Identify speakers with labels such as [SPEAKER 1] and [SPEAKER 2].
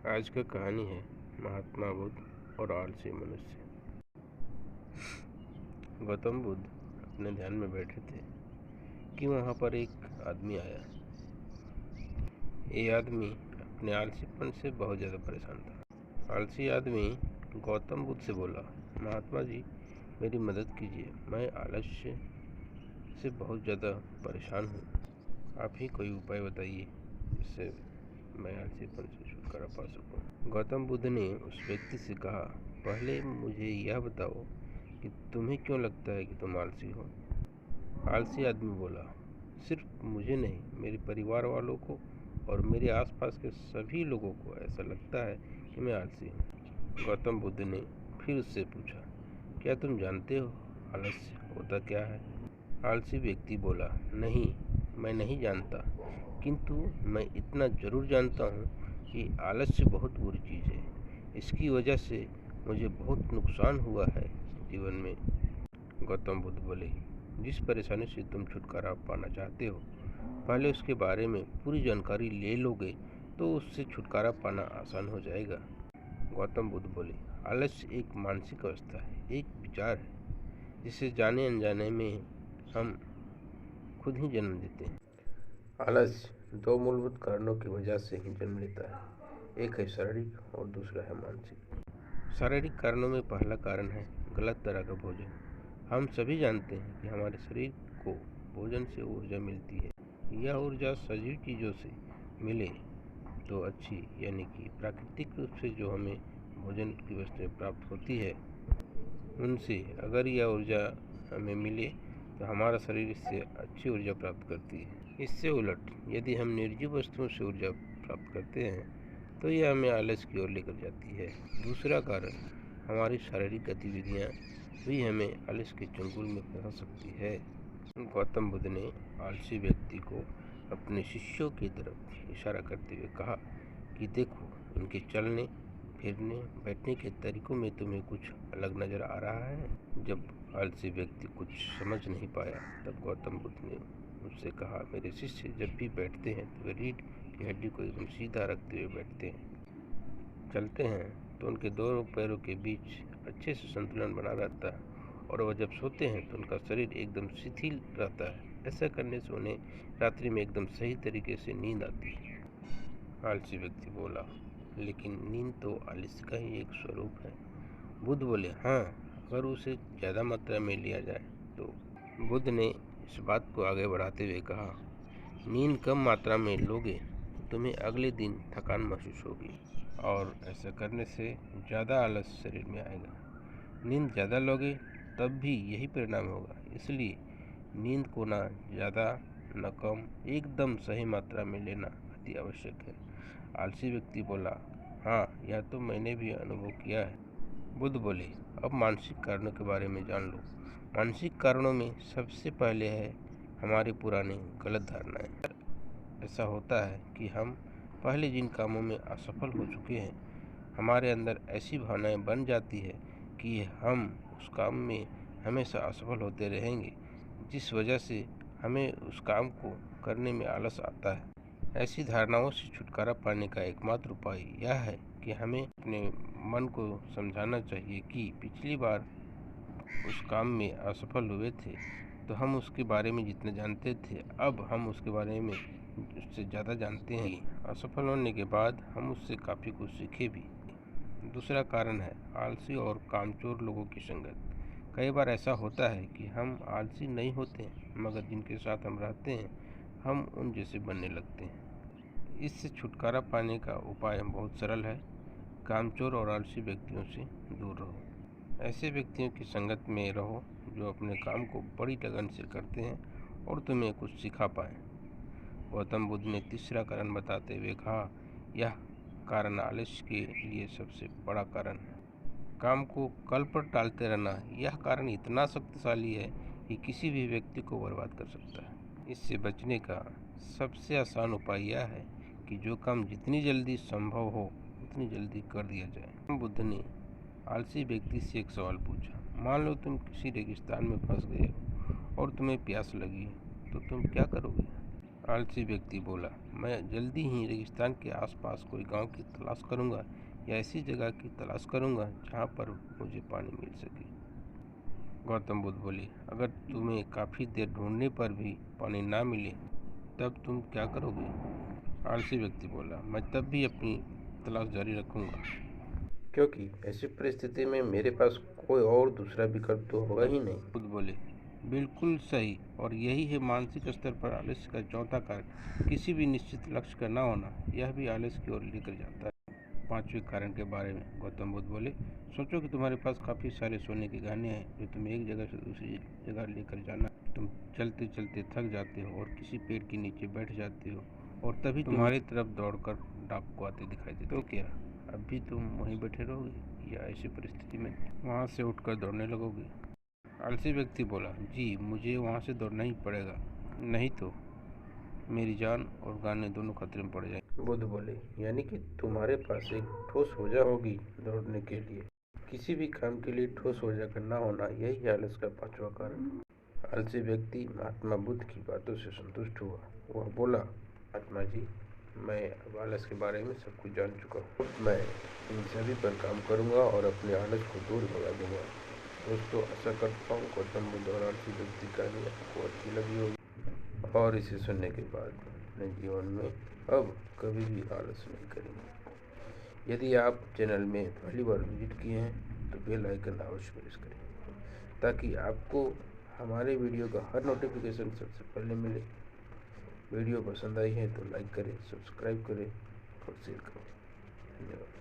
[SPEAKER 1] आज का कहानी है महात्मा बुद्ध और आलसी मनुष्य। गौतम बुद्ध अपने ध्यान में बैठे थे कि वहाँ पर एक आदमी आया। ये आदमी अपने आलसीपन से बहुत ज़्यादा परेशान था। आलसी आदमी गौतम बुद्ध से बोला, महात्मा जी मेरी मदद कीजिए, मैं आलस्य से बहुत ज़्यादा परेशान हूँ। आप ही कोई उपाय बताइए जिससे मैं आलसीपन से छुटकारा पा सकूं। गौतम बुद्ध ने उस व्यक्ति से कहा, पहले मुझे यह बताओ कि तुम्हें क्यों लगता है कि तुम आलसी हो। आलसी आदमी बोला, सिर्फ मुझे नहीं, मेरे परिवार वालों को और मेरे आसपास के सभी लोगों को ऐसा लगता है कि मैं आलसी हूँ। गौतम बुद्ध ने फिर उससे पूछा, क्या तुम जानते हो आलस्य होता क्या है। आलसी व्यक्ति बोला, नहीं, मैं नहीं जानता, किंतु मैं इतना ज़रूर जानता हूँ कि आलस्य बहुत बुरी चीज़ है। इसकी वजह से मुझे बहुत नुकसान हुआ है जीवन में। गौतम बुद्ध बोले, जिस परेशानी से तुम छुटकारा पाना चाहते हो, पहले उसके बारे में पूरी जानकारी ले लोगे तो उससे छुटकारा पाना आसान हो जाएगा। गौतम बुद्ध बोले, आलस्य एक मानसिक अवस्था है, एक विचार है जिसे जाने अनजाने में हम खुद ही जन्म देते हैं। आलस्य दो मूलभूत कारणों की वजह से ही जन्म लेता है, एक है शारीरिक और दूसरा है मानसिक। शारीरिक कारणों में पहला कारण है गलत तरह का भोजन। हम सभी जानते हैं कि हमारे शरीर को भोजन से ऊर्जा मिलती है। यह ऊर्जा सजीव चीज़ों से मिले तो अच्छी, यानी कि प्राकृतिक रूप से जो हमें भोजन की वस्तुएं प्राप्त होती है उनसे अगर यह ऊर्जा हमें मिले तो हमारा शरीर इससे अच्छी ऊर्जा प्राप्त करती है। इससे उलट यदि हम निर्जीव वस्तुओं से ऊर्जा प्राप्त करते हैं तो यह हमें आलस की ओर लेकर जाती है। दूसरा कारण, हमारी शारीरिक गतिविधियाँ भी हमें आलस के चंगुल में फंसा सकती है। गौतम बुद्ध ने आलसी व्यक्ति को अपने शिष्यों की तरफ इशारा करते हुए कहा कि देखो, इनके चलने फिरने बैठने के तरीकों में तुम्हें कुछ अलग नज़र आ रहा है। जब आलसी व्यक्ति कुछ समझ नहीं पाया तब गौतम बुद्ध ने उससे कहा, मेरे शिष्य जब भी बैठते हैं तो वे रीढ़ की हड्डी को एकदम सीधा रखते हुए बैठते हैं। चलते हैं तो उनके दोनों पैरों के बीच अच्छे से संतुलन बना रहता है और वह जब सोते हैं तो उनका शरीर एकदम शिथिल रहता है। ऐसा करने से उन्हें रात्रि में एकदम सही तरीके से नींद आती है। आलसी व्यक्ति बोला, लेकिन नींद तो आलस्य का ही एक स्वरूप है। बुद्ध बोले, हाँ, अगर उसे ज़्यादा मात्रा में लिया जाए तो। बुद्ध ने इस बात को आगे बढ़ाते हुए कहा, नींद कम मात्रा में लोगे तो तुम्हें अगले दिन थकान महसूस होगी और ऐसा करने से ज़्यादा आलस शरीर में आएगा। नींद ज़्यादा लोगे तब भी यही परिणाम होगा। इसलिए नींद को ना ज़्यादा न कम, एकदम सही मात्रा में लेना अति आवश्यक है। आलसी व्यक्ति बोला, हाँ, यह तो मैंने भी अनुभव किया है। बुद्ध बोले, अब मानसिक कारणों के बारे में जान लो। मानसिक कारणों में सबसे पहले है हमारी पुरानी गलत धारणाएं। ऐसा होता है कि हम पहले जिन कामों में असफल हो चुके हैं, हमारे अंदर ऐसी भावनाएं बन जाती है कि हम उस काम में हमेशा असफल होते रहेंगे, जिस वजह से हमें उस काम को करने में आलस आता है। ऐसी धारणाओं से छुटकारा पाने का एकमात्र उपाय यह है कि हमें अपने मन को समझाना चाहिए कि पिछली बार उस काम में असफल हुए थे तो हम उसके बारे में जितना जानते थे, अब हम उसके बारे में उससे ज़्यादा जानते हैं। असफल होने के बाद हम उससे काफ़ी कुछ सीखे भी। दूसरा कारण है आलसी और कामचोर लोगों की संगत। कई बार ऐसा होता है कि हम आलसी नहीं होते हैं, मगर जिनके साथ हम रहते हैं हम उन जैसे बनने लगते हैं। इससे छुटकारा पाने का उपाय बहुत सरल है, कामचोर और आलसी व्यक्तियों से दूर रहो। ऐसे व्यक्तियों की संगत में रहो जो अपने काम को बड़ी लगन से करते हैं और तुम्हें कुछ सिखा पाएँ। गौतम बुद्ध ने तीसरा कारण बताते हुए कहा, यह कारण आलस्य के लिए सबसे बड़ा कारण है। काम को कल पर टालते रहना, यह कारण इतना शक्तिशाली है कि किसी भी व्यक्ति को बर्बाद कर सकता है। इससे बचने का सबसे आसान उपाय यह है कि जो काम जितनी जल्दी संभव हो उतनी जल्दी कर दिया जाए। बुद्ध ने आलसी व्यक्ति से एक सवाल पूछा, मान लो तुम किसी रेगिस्तान में फंस गए हो और तुम्हें प्यास लगी है, तो तुम क्या करोगे। आलसी व्यक्ति बोला, मैं जल्दी ही रेगिस्तान के आसपास कोई गांव की तलाश करूंगा या ऐसी जगह की तलाश करूंगा जहां पर मुझे पानी मिल सके। गौतम बुद्ध बोले, अगर तुम्हें काफ़ी देर ढूंढने पर भी पानी ना मिले तब तुम क्या करोगे? आलसी व्यक्ति बोला, मैं तब भी अपनी तलाश जारी रखूंगा, क्योंकि ऐसी परिस्थिति में मेरे पास कोई और दूसरा विकल्प तो होगा ही नहीं। बुद्ध बोले, बिल्कुल सही, और यही है मानसिक स्तर पर आलस्य का चौथा कारण। किसी भी निश्चित लक्ष्य का न होना, यह भी आलस्य की ओर लेकर जाता है। पांचवें कारण के बारे में गौतम बुद्ध बोले, सोचो कि तुम्हारे पास काफ़ी सारे सोने के गहने हैं जो तुम्हें एक जगह से दूसरी जगह लेकर जाना। तुम चलते चलते थक जाते हो और किसी पेड़ के नीचे बैठ जाते हो और तभी तुम्हारी तरफ दौड़कर डाकू आते दिखाई देते। तो क्या अब भी तुम वहीं बैठे रहोगे या ऐसी परिस्थिति में वहाँ से उठकर दौड़ने लगोगे? आलसी व्यक्ति बोला, जी मुझे वहाँ से दौड़ना ही पड़ेगा, नहीं तो मेरी जान और गाने दोनों खतरे में पड़ जाएंगे। बुद्ध बोले, यानी कि तुम्हारे पास एक ठोस ऊर्जा होगी दौड़ने के लिए। किसी भी काम के लिए ठोस ऊर्जा का न होना, यही आलस का पांचवा कारण। आलसी व्यक्ति महात्मा बुद्ध की बातों से संतुष्ट हुआ। वह बोला, महात्मा जी, मैं अब आलस के बारे में सब कुछ जान चुका हूँ। मैं इन सभी पर काम करूँगा और अपने आलस को दूर भगा दूंगा। दोस्तों, आशा करता हूँ गौतम बुद्ध और आलसी व्यक्ति की कहानी आपको अच्छी लगी होगी और इसे सुनने के बाद अपने जीवन में अब कभी भी आलस नहीं करेंगे। यदि आप चैनल में पहली बार विजिट किए हैं तो बेल आइकन अवश्य प्रेस करें ताकि आपको हमारे वीडियो का हर नोटिफिकेशन सबसे पहले मिले। वीडियो पसंद आई है तो लाइक करें, सब्सक्राइब करें और शेयर करें। धन्यवाद।